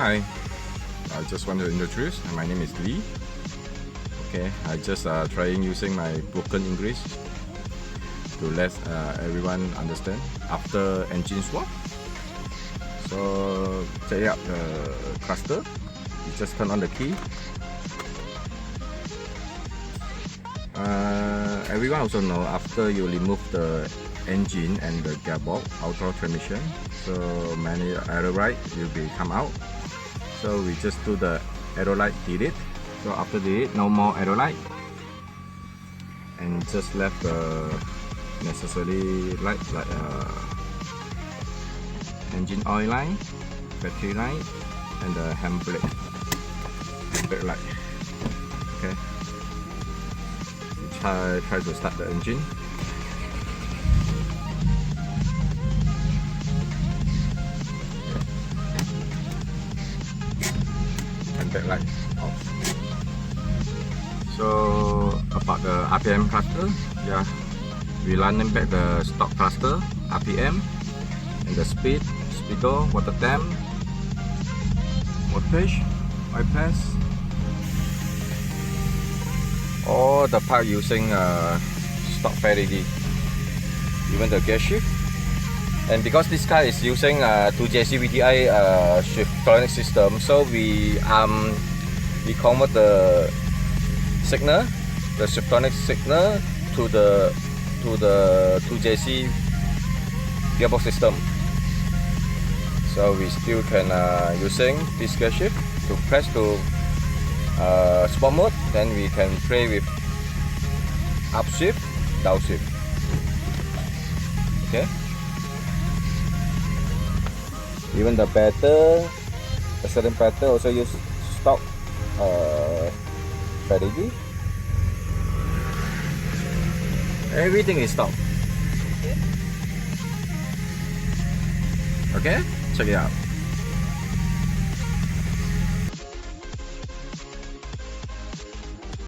Hi, I just want to introduce. My name is Lee. Okay, I just trying using my broken English to let everyone understand after engine swap. So take up the cluster. You just turn on the key. Everyone also know after you remove the engine and the gearbox, auto transmission, so many arrow light will be come out. So we just do the arrow light delete. So after delete, no more arrow light, and just left the necessary light like engine oil line, battery light, and the handbrake light. Okay, try to start the engine. Handbrake light off. So about the RPM cluster, yeah, we running back the stock cluster RPM and the speed, speedo, water temp, voltage, oil pass. All the part using stock failady, even the gear shift. And because this car is using 2JC vvti shiftronic system, so we convert the signal, the shiftronic signal to the 2JC gearbox system. So we still can using this gear shift to press to sport mode. Then we can play with upshift, downshift. Okay. Even the pedal, the certain pedal also use stock failady. Everything is stock. Okay, check it out.